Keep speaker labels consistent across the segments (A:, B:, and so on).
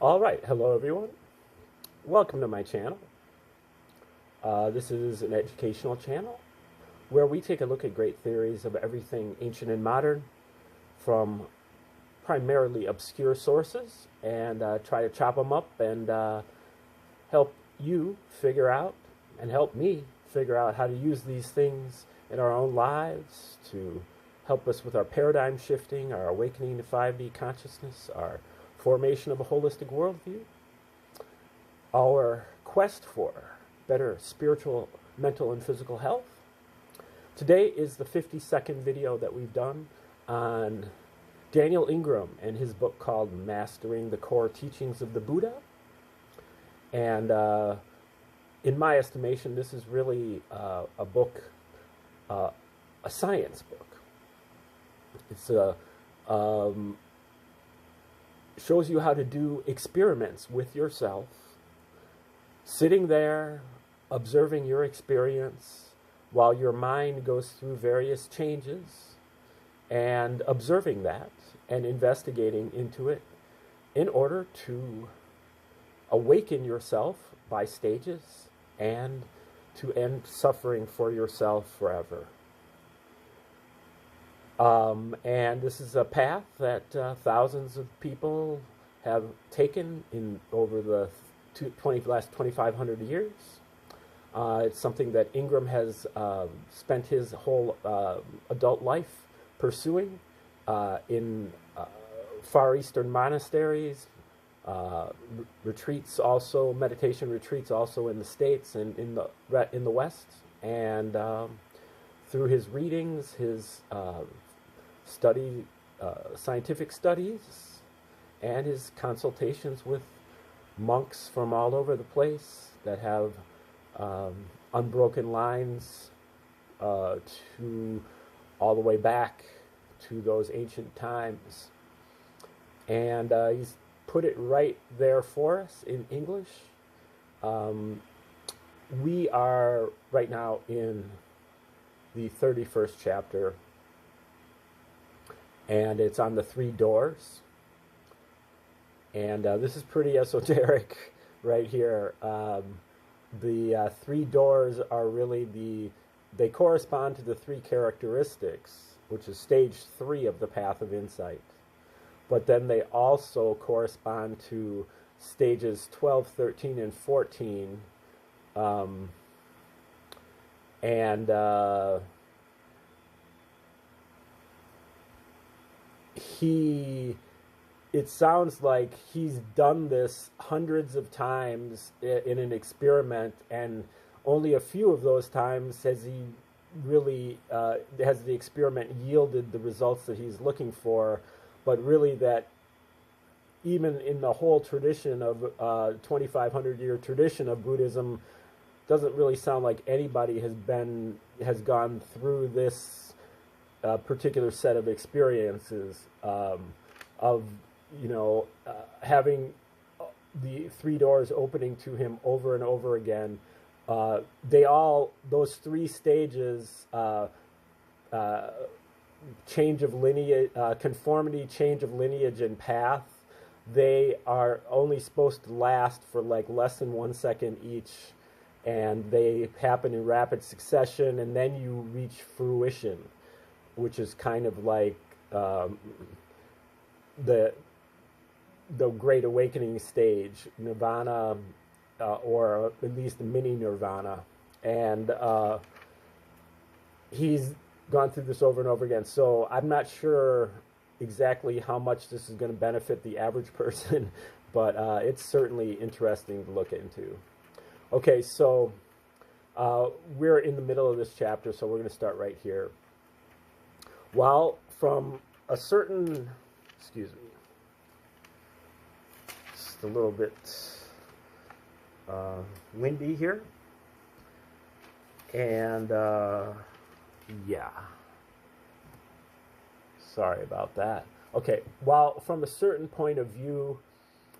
A: All right, hello everyone. Welcome to my channel. This is an educational channel where we take a look at great theories of everything ancient and modern from primarily obscure sources and try to chop them up and help you figure out and help me figure out how to use these things in our own lives to help us with our paradigm shifting, our awakening to 5D consciousness, our formation of a holistic worldview, our quest for better spiritual, mental, and physical health. Today is the 52nd video that we've done on Daniel Ingram and his book called Mastering the Core Teachings of the Buddha. And in my estimation, this is really a book, a science book. It's shows you how to do experiments with yourself, sitting there, observing your experience while your mind goes through various changes, and observing that and investigating into it in order to awaken yourself by stages and to end suffering for yourself forever. And this is a path that thousands of people have taken in over the last 2,500 years. It's something that Ingram has spent his whole adult life pursuing in Far Eastern monasteries, retreats also, meditation retreats also in the States and in the West, and through his readings, his scientific studies, and his consultations with monks from all over the place that have unbroken lines to all the way back to those ancient times. And he's put it right there for us in English. We are right now in the 31st chapter, and it's on the 3 doors. And this is pretty esoteric right here. The 3 doors are really they correspond to the 3 characteristics, which is stage 3 of the path of insight. But then they also correspond to stages 12, 13, and 14. It sounds like he's done this hundreds of times in an experiment, and only a few of those times has he really, has the experiment yielded the results that he's looking for. But really that even in the whole tradition of 2,500-year tradition of Buddhism, doesn't really sound like anybody has gone through this particular set of experiences of having the 3 doors opening to him over and over again. Those 3 stages, change of lineage, conformity, change of lineage, and path, they are only supposed to last for like less than 1 second each, and they happen in rapid succession, and then you reach fruition, which is kind of like the Great Awakening stage, nirvana, or at least the mini nirvana. And he's gone through this over and over again. So I'm not sure exactly how much this is going to benefit the average person, but it's certainly interesting to look into. Okay, so we're in the middle of this chapter, so we're going to start right here. While from a certain, excuse me, just a little bit windy here, and yeah, sorry about that. Okay, while from a certain point of view,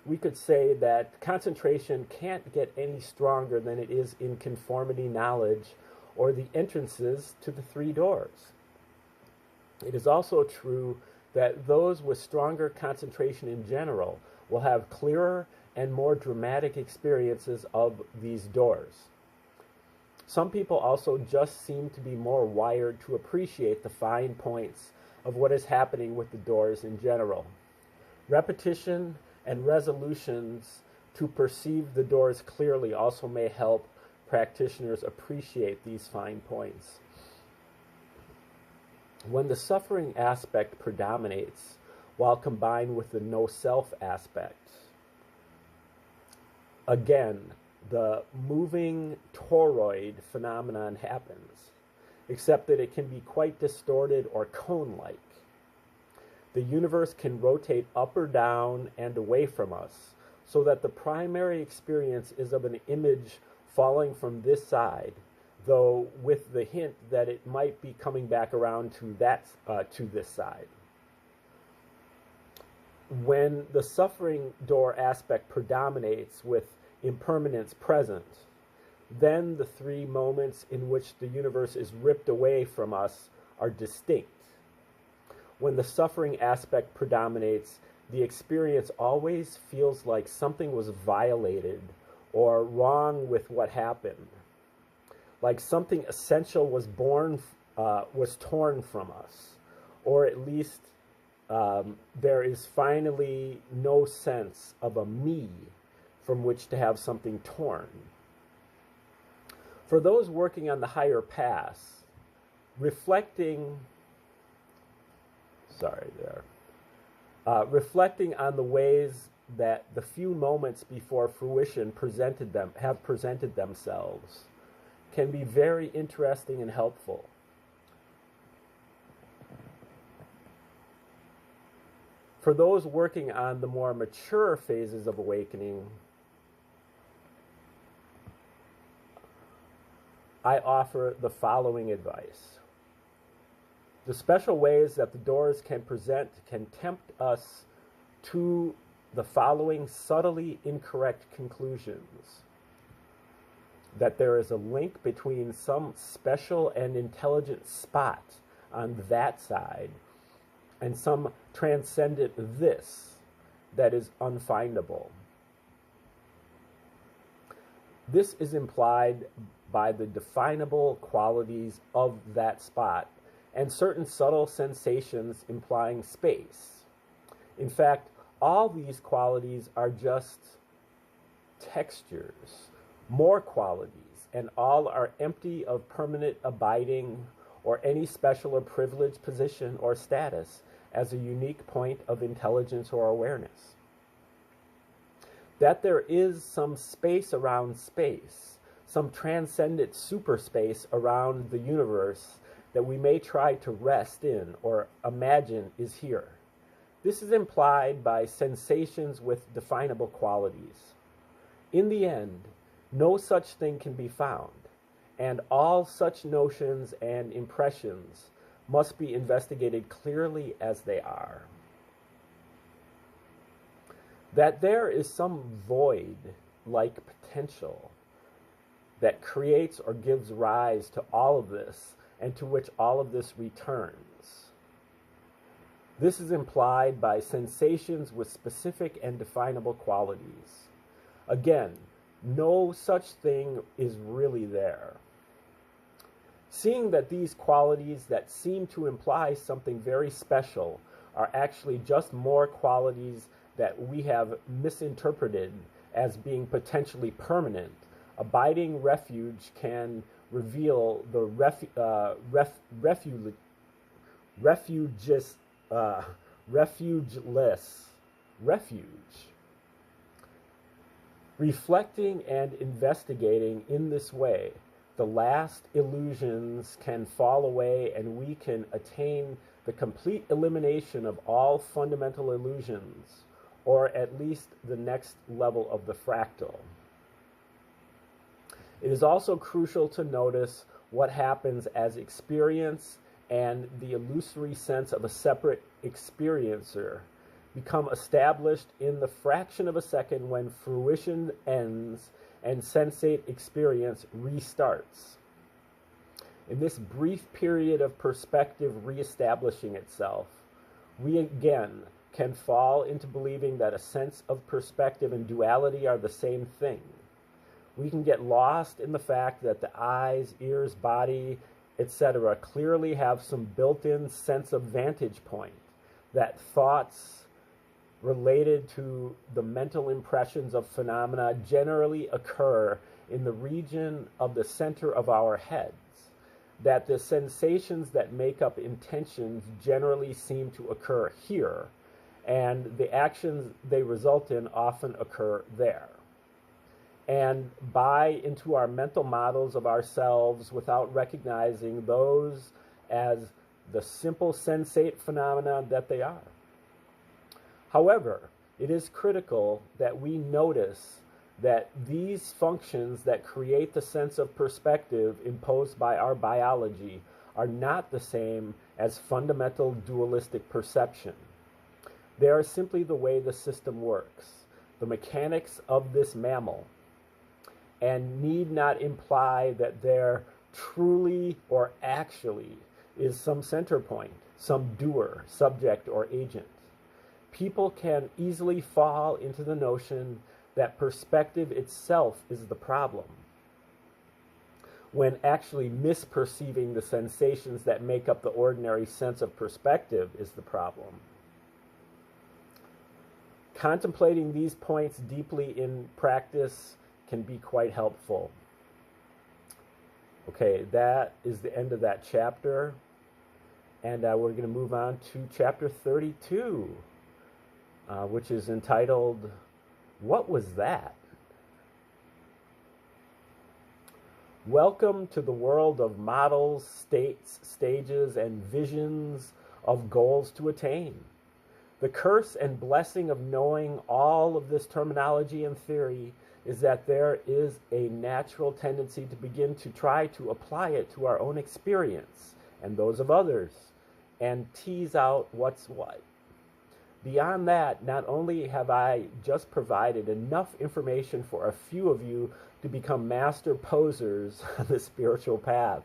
A: we could say that concentration can't get any stronger than it is in conformity knowledge or the entrances to the 3 doors. It is also true that those with stronger concentration in general will have clearer and more dramatic experiences of these doors. Some people also just seem to be more wired to appreciate the fine points of what is happening with the doors in general. Repetition and resolutions to perceive the doors clearly also may help practitioners appreciate these fine points. When the suffering aspect predominates, while combined with the no-self aspect, again, the moving toroid phenomenon happens, except that it can be quite distorted or cone-like. The universe can rotate up or down and away from us, so that the primary experience is of an image falling from this side, though with the hint that it might be coming back around to this side. When the suffering door aspect predominates with impermanence present, then the three moments in which the universe is ripped away from us are distinct. When the suffering aspect predominates, the experience always feels like something was violated or wrong with what happened, like something essential was torn from us, or at least there is finally no sense of a me from which to have something torn. For those working on the higher paths, reflecting on the ways that the few moments before fruition have presented themselves can be very interesting and helpful. For those working on the more mature phases of awakening, I offer the following advice. The special ways that the doors can present can tempt us to the following subtly incorrect conclusions: that there is a link between some special and intelligent spot on that side and some transcendent this that is unfindable. This is implied by the definable qualities of that spot and certain subtle sensations implying space. In fact, all these qualities are just textures, more qualities, and all are empty of permanent abiding or any special or privileged position or status as a unique point of intelligence or awareness. That there is some space around space, some transcendent superspace around the universe that we may try to rest in or imagine is here. This is implied by sensations with definable qualities. In the end, no such thing can be found, and all such notions and impressions must be investigated clearly as they are. That there is some void-like potential that creates or gives rise to all of this, and to which all of this returns. This is implied by sensations with specific and definable qualities. Again, no such thing is really there. Seeing that these qualities that seem to imply something very special are actually just more qualities that we have misinterpreted as being potentially permanent, abiding refuge can reveal the refugeless refuge. Reflecting and investigating in this way, the last illusions can fall away and we can attain the complete elimination of all fundamental illusions, or at least the next level of the fractal. It is also crucial to notice what happens as experience and the illusory sense of a separate experiencer become established in the fraction of a second when fruition ends and sensate experience restarts. In this brief period of perspective reestablishing itself, we again can fall into believing that a sense of perspective and duality are the same thing. We can get lost in the fact that the eyes, ears, body, etc. clearly have some built-in sense of vantage point, that thoughts related to the mental impressions of phenomena generally occur in the region of the center of our heads, that the sensations that make up intentions generally seem to occur here, and the actions they result in often occur there. And buy into our mental models of ourselves without recognizing those as the simple sensate phenomena that they are. However, it is critical that we notice that these functions that create the sense of perspective imposed by our biology are not the same as fundamental dualistic perception. They are simply the way the system works, the mechanics of this mammal, and need not imply that there truly or actually is some center point, some doer, subject, or agent. People can easily fall into the notion that perspective itself is the problem, when actually misperceiving the sensations that make up the ordinary sense of perspective is the problem. Contemplating these points deeply in practice can be quite helpful. Okay, that is the end of that chapter. And we're going to move on to chapter 32, which is entitled, What Was That? Welcome to the world of models, states, stages, and visions of goals to attain. The curse and blessing of knowing all of this terminology and theory is that there is a natural tendency to begin to try to apply it to our own experience and those of others, and tease out what's what. Beyond that, not only have I just provided enough information for a few of you to become master posers on the spiritual path,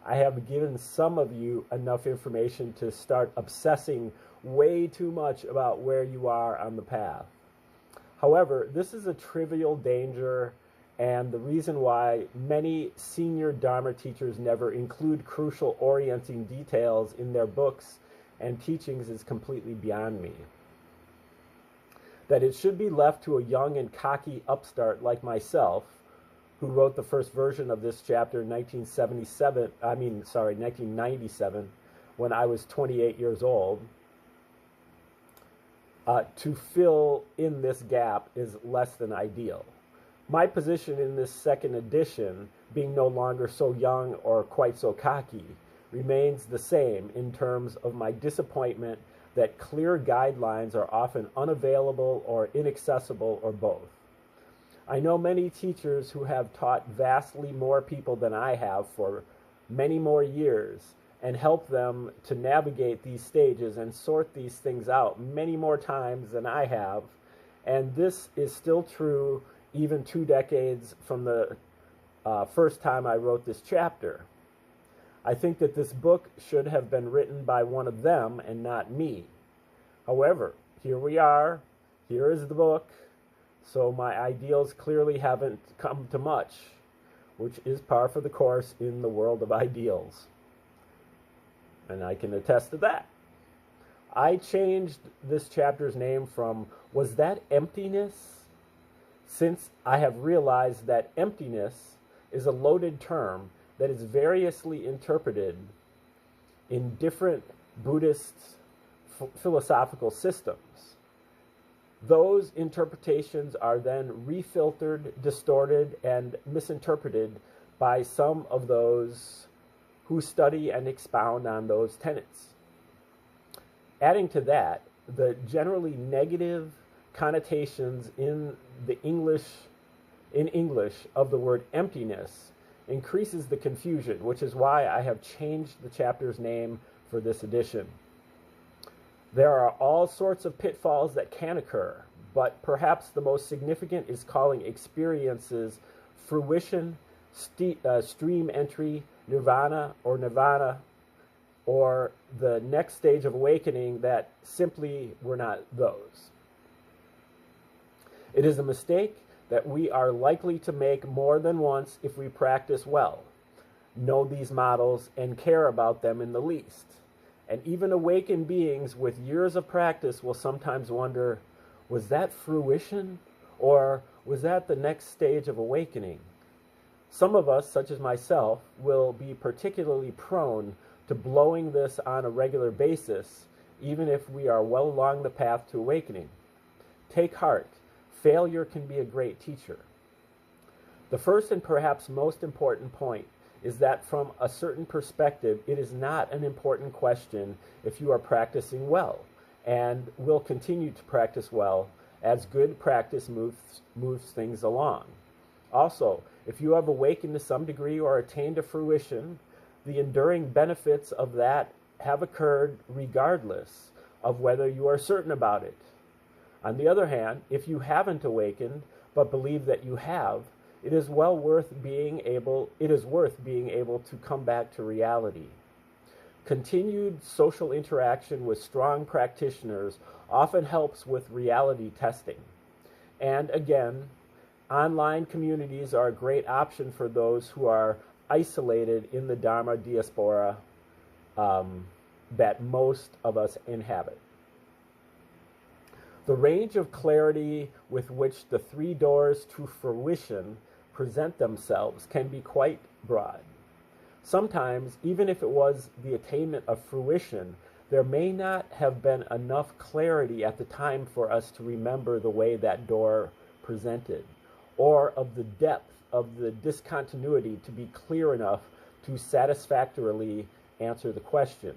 A: I have given some of you enough information to start obsessing way too much about where you are on the path. However, this is a trivial danger, and the reason why many senior Dharma teachers never include crucial orienting details in their books and teachings is completely beyond me. That it should be left to a young and cocky upstart like myself, who wrote the first version of this chapter in 1997, when I was 28 years old, to fill in this gap is less than ideal. My position in this second edition, being no longer so young or quite so cocky, remains the same in terms of my disappointment that clear guidelines are often unavailable or inaccessible or both. I know many teachers who have taught vastly more people than I have for many more years and helped them to navigate these stages and sort these things out many more times than I have, and this is still true even 2 decades from the first time I wrote this chapter. I think that this book should have been written by one of them and not me. However, here we are, here is the book, so my ideals clearly haven't come to much, which is par for the course in the world of ideals. And I can attest to that. I changed this chapter's name from Was That Emptiness? Since I have realized that emptiness is a loaded term that is variously interpreted in different Buddhist philosophical systems. Those interpretations are then refiltered, distorted, and misinterpreted by some of those who study and expound on those tenets. Adding to that, the generally negative connotations in English of the word emptiness increases the confusion, which is why I have changed the chapter's name for this edition. There are all sorts of pitfalls that can occur, but perhaps the most significant is calling experiences fruition, stream entry, nirvana, or the next stage of awakening that simply were not those. It is a mistake that we are likely to make more than once if we practice well, know these models, and care about them in the least. And even awakened beings with years of practice will sometimes wonder, was that fruition? Or was that the next stage of awakening? Some of us, such as myself, will be particularly prone to blowing this on a regular basis, even if we are well along the path to awakening. Take heart. Failure can be a great teacher. The first and perhaps most important point is that from a certain perspective, it is not an important question if you are practicing well and will continue to practice well as good practice moves things along. Also, if you have awakened to some degree or attained to fruition, the enduring benefits of that have occurred regardless of whether you are certain about it. On the other hand, if you haven't awakened but believe that you have, it is worth being able to come back to reality. Continued social interaction with strong practitioners often helps with reality testing. And again, online communities are a great option for those who are isolated in the Dharma diaspora that most of us inhabit. The range of clarity with which the three doors to fruition present themselves can be quite broad. Sometimes, even if it was the attainment of fruition, there may not have been enough clarity at the time for us to remember the way that door presented, or of the depth of the discontinuity to be clear enough to satisfactorily answer the question.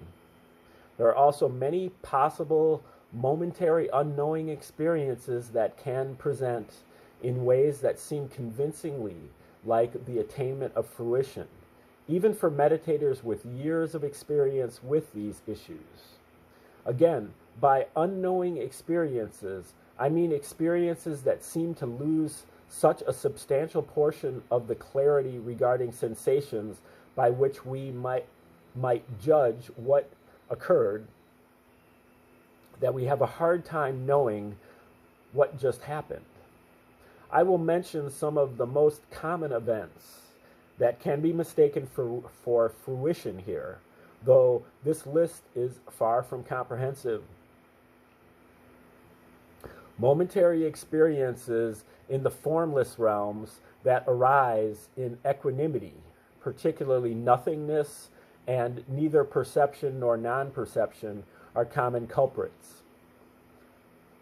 A: There are also many possible momentary unknowing experiences that can present in ways that seem convincingly like the attainment of fruition, even for meditators with years of experience with these issues. Again, by unknowing experiences, I mean experiences that seem to lose such a substantial portion of the clarity regarding sensations by which we might judge what occurred, that we have a hard time knowing what just happened. I will mention some of the most common events that can be mistaken for fruition here, though this list is far from comprehensive. Momentary experiences in the formless realms that arise in equanimity, particularly nothingness and neither perception nor non-perception, are common culprits.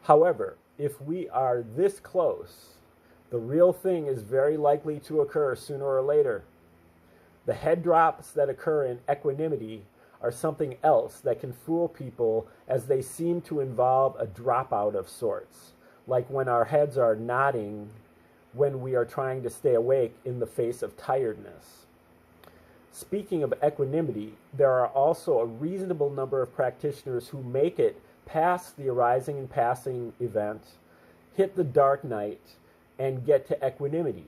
A: However, if we are this close, the real thing is very likely to occur sooner or later. The head drops that occur in equanimity are something else that can fool people, as they seem to involve a dropout of sorts, like when our heads are nodding when we are trying to stay awake in the face of tiredness. Speaking of equanimity, there are also a reasonable number of practitioners who make it past the arising and passing event, hit the dark night, and get to equanimity.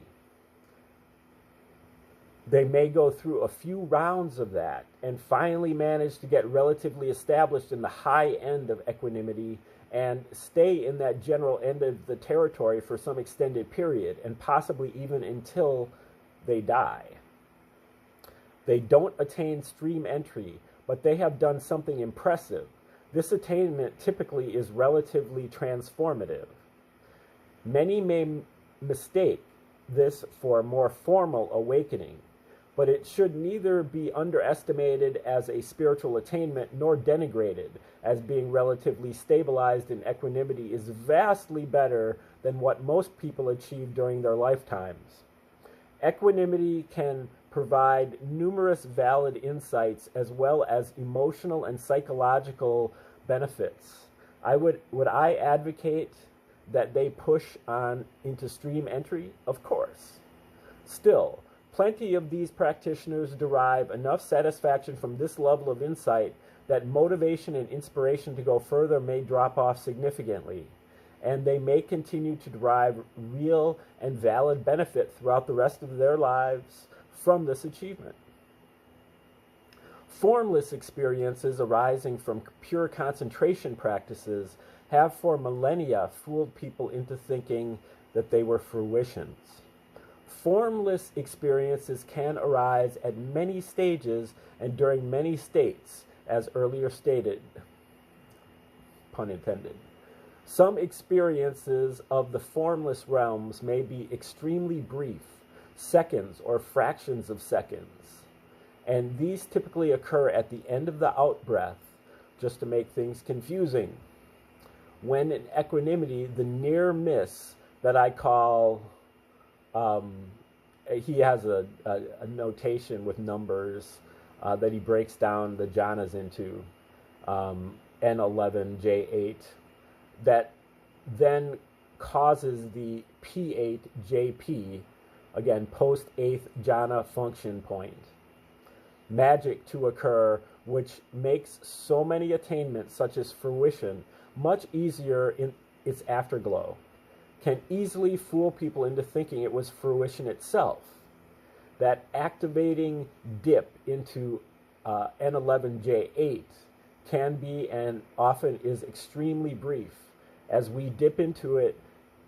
A: They may go through a few rounds of that and finally manage to get relatively established in the high end of equanimity and stay in that general end of the territory for some extended period, and possibly even until they die. They don't attain stream entry, but they have done something impressive. This attainment typically is relatively transformative. Many may mistake this for a more formal awakening, but it should neither be underestimated as a spiritual attainment nor denigrated, as being relatively stabilized in equanimity is vastly better than what most people achieve during their lifetimes. Equanimity can provide numerous valid insights as well as emotional and psychological benefits. Would I advocate that they push on into stream entry? Of course. Still, plenty of these practitioners derive enough satisfaction from this level of insight that motivation and inspiration to go further may drop off significantly, and they may continue to derive real and valid benefit throughout the rest of their lives from this achievement. Formless experiences arising from pure concentration practices have for millennia fooled people into thinking that they were fruitions. Formless experiences can arise at many stages and during many states, as earlier stated, pun intended. Some experiences of the formless realms may be extremely brief, seconds or fractions of seconds, and these typically occur at the end of the out-breath, just to make things confusing. When in equanimity, the near miss that I call, he has a notation with numbers that he breaks down the jhanas into, N11, J8, that then causes the P8, JP, again, post-8th jhana function point, magic to occur, which makes so many attainments, such as fruition, much easier in its afterglow, can easily fool people into thinking it was fruition itself. That activating dip into N11J8 can be and often is extremely brief, as we dip into it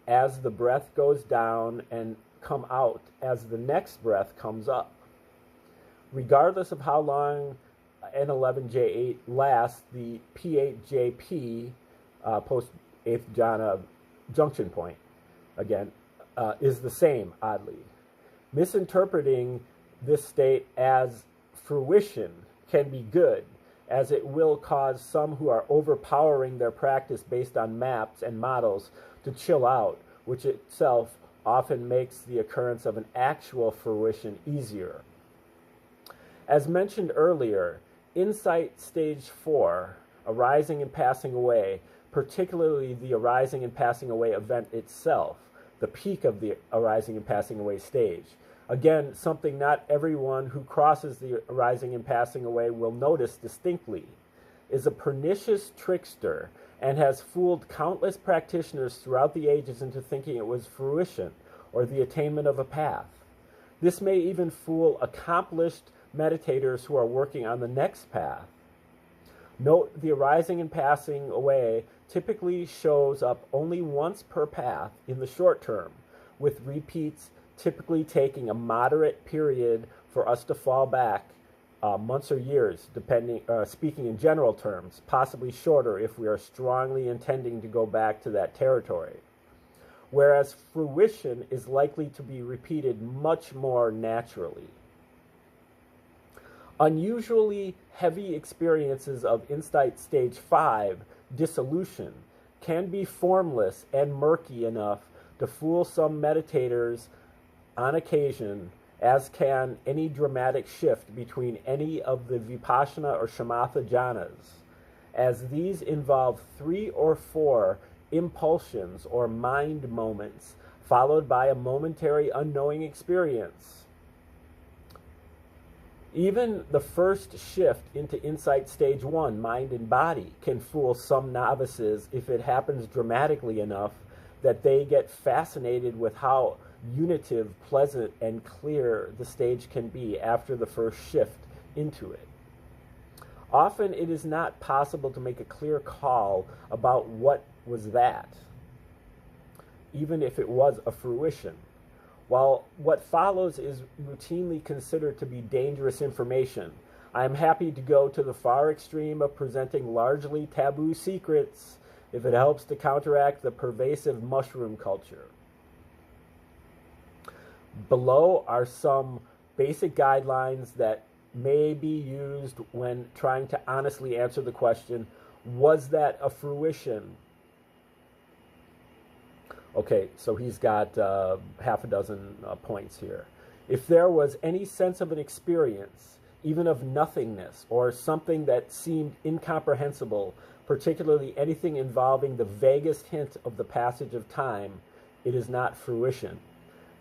A: as the breath goes down and come out as the next breath comes up. Regardless of how long N11J8 lasts, the P8JP, post 8th jhana junction point, again, is the same, oddly. Misinterpreting this state as fruition can be good, as it will cause some who are overpowering their practice based on maps and models to chill out, which itself often makes the occurrence of an actual fruition easier. As mentioned earlier, insight stage 4, arising and passing away, particularly the arising and passing away event itself, the peak of the arising and passing away stage. Again, something not everyone who crosses the arising and passing away will notice distinctly, is a pernicious trickster and has fooled countless practitioners throughout the ages into thinking it was fruition or the attainment of a path. This may even fool accomplished meditators who are working on the next path. Note the arising and passing away typically shows up only once per path in the short term, with repeats typically taking a moderate period for us to fall back, months or years, depending, speaking in general terms, possibly shorter if we are strongly intending to go back to that territory. Whereas fruition is likely to be repeated much more naturally. Unusually heavy experiences of insight stage 5, dissolution, can be formless and murky enough to fool some meditators on occasion, as can any dramatic shift between any of the vipassana or shamatha jhanas, as these involve 3 or 4 impulsions or mind moments, followed by a momentary unknowing experience. Even the first shift into insight stage 1, mind and body, can fool some novices if it happens dramatically enough that they get fascinated with how unitive, pleasant, and clear the stage can be after the first shift into it. Often it is not possible to make a clear call about what was that, even if it was a fruition. While what follows is routinely considered to be dangerous information, I am happy to go to the far extreme of presenting largely taboo secrets if it helps to counteract the pervasive mushroom culture. Below are some basic guidelines that may be used when trying to honestly answer the question, was that a fruition? Okay, so he's got half a dozen points here. If there was any sense of an experience, even of nothingness, or something that seemed incomprehensible, particularly anything involving the vaguest hint of the passage of time, it is not fruition.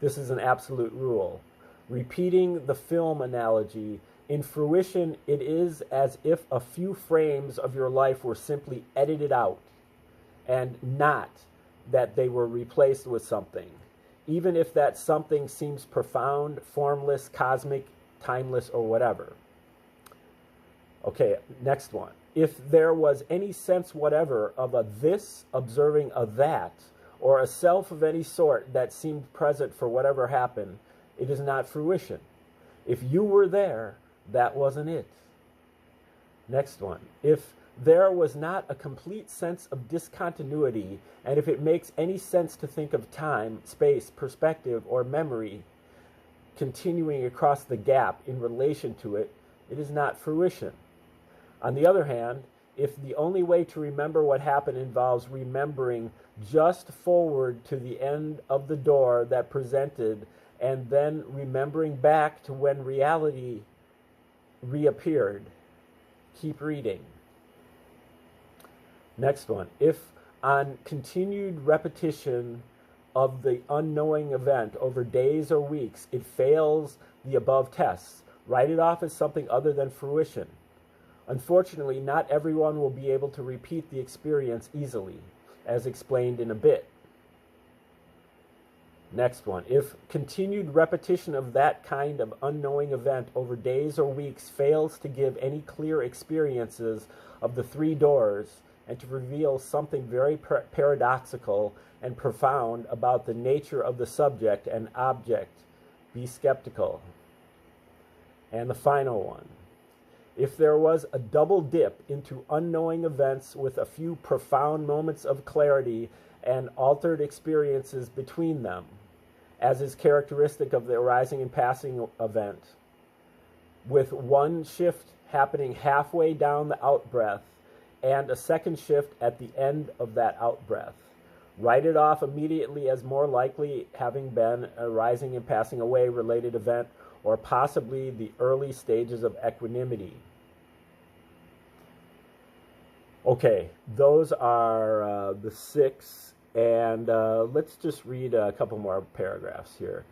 A: This is an absolute rule. Repeating the film analogy, in fruition, it is as if a few frames of your life were simply edited out, and not that they were replaced with something, even if that something seems profound, formless, cosmic, timeless, or whatever. Okay, next one. If there was any sense whatever of a this observing a that, or a self of any sort that seemed present for whatever happened, it is not fruition. If you were there, that wasn't it. Next one. If there was not a complete sense of discontinuity, and if it makes any sense to think of time, space, perspective, or memory continuing across the gap in relation to it, it is not fruition. On the other hand, if the only way to remember what happened involves remembering just forward to the end of the door that presented, and then remembering back to when reality reappeared, keep reading. Next one. If on continued repetition of the unknowing event over days or weeks, it fails the above tests, write it off as something other than fruition. Unfortunately, not everyone will be able to repeat the experience easily, as explained in a bit. Next one. If continued repetition of that kind of unknowing event over days or weeks fails to give any clear experiences of the three doors and to reveal something very paradoxical and profound about the nature of the subject and object, be skeptical. And the final one. If there was a double dip into unknowing events with a few profound moments of clarity and altered experiences between them, as is characteristic of the arising and passing event, with one shift happening halfway down the out-breath and a second shift at the end of that out-breath, write it off immediately as more likely having been a rising and passing away related event, or possibly the early stages of equanimity. Okay, those are the 6, and let's just read a couple more paragraphs here.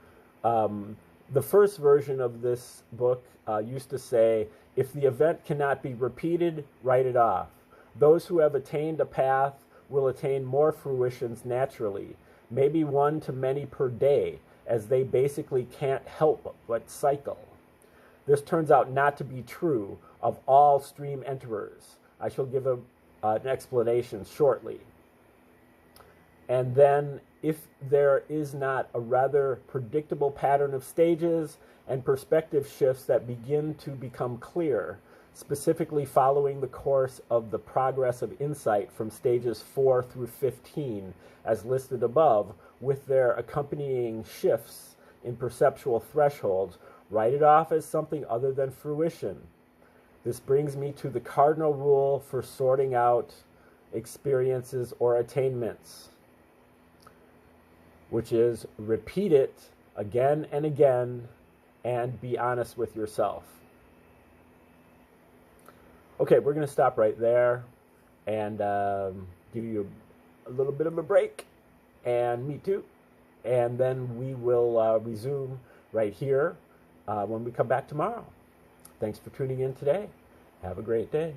A: The first version of this book used to say, if the event cannot be repeated, write it off. Those who have attained a path will attain more fruitions naturally, maybe 1 to many per day, as they basically can't help but cycle. This turns out not to be true of all stream enterers. I shall give an explanation shortly. And then, if there is not a rather predictable pattern of stages and perspective shifts that begin to become clear, specifically following the course of the progress of insight from stages 4 through 15, as listed above, with their accompanying shifts in perceptual thresholds, write it off as something other than fruition. This brings me to the cardinal rule for sorting out experiences or attainments, which is repeat it again and again and be honest with yourself. Okay, we're going to stop right there and give you a little bit of a break, and me too. And then we will resume right here when we come back tomorrow. Thanks for tuning in today. Have a great day.